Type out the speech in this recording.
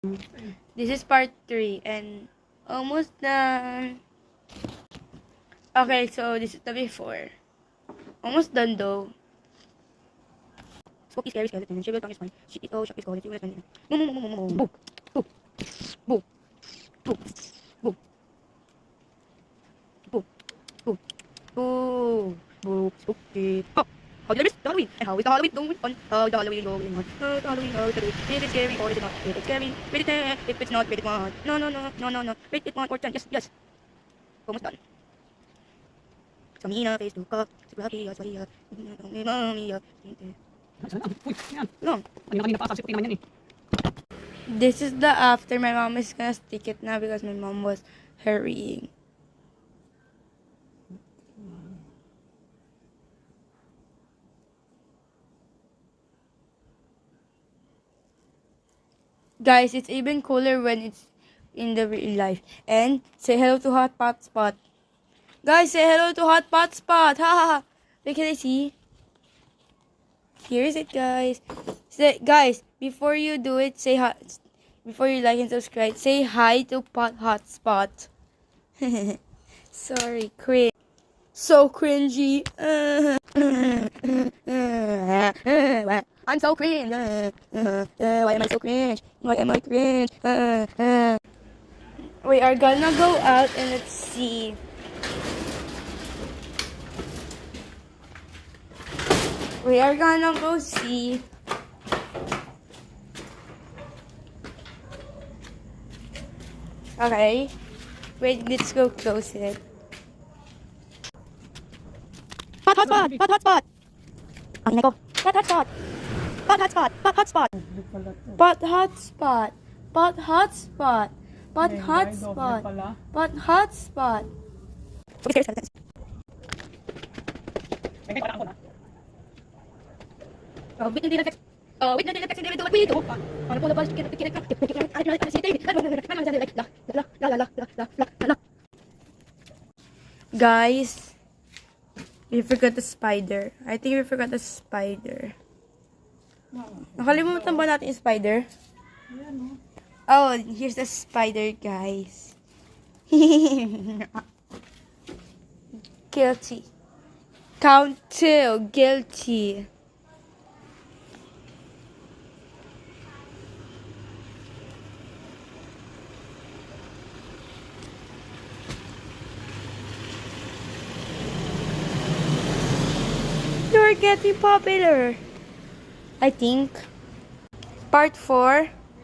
This is part 3 and almost done. Okay, so this is the before. Almost done though. Spooky, scary skeleton. She will tongue is fine. She is shock is cold. She will spend it. Boo. Boo. Boo. Boo. Boo. Boo. Boo. Boo. Boo. Spooky. Oh. How do you miss the Halloween? And how is the Halloween going on? How is the Halloween going on? How is the Halloween going on? Is it scary or is it not? If it's scary, rate it 10. If it's not, rate it 1. No. Rate it 1 or 10. Yes. Almost done. Samina, face to cup. Sagraki, Aswaria. Mami, Long. This is the after. My mom is gonna stick it now because my mom was hurrying. Guys, it's even cooler when it's in the real life. And say hello to Hot Pot Spot. Guys, say hello to Hot Pot Spot. Ha ha ha. Wait, can I see? Here is it, guys. Guys, before you do it, say hi. Before you like and subscribe, say hi to Hot Spot. Sorry, cringe. So cringy. I'm so cringe. Why am I so cringe? Why am I cringe? We are gonna go out and let's see. We are gonna go see. Okay. Wait, let's go close it. Hot spot! Hot spot! Ang ina ko. Hot spot! Hot spot! Hot spot! Hot spot! Hot spot! Hot spot! Hot spot! Wait until the next. Wait until the next. David, do what we do. On the bus, get Guys, we forgot the spider. I think we forgot the spider. Nakalimutan ba natin yung spider? Oh, here's the spider, guys. Guilty. Count 2. Guilty. You're getting popular. I think. Part 4.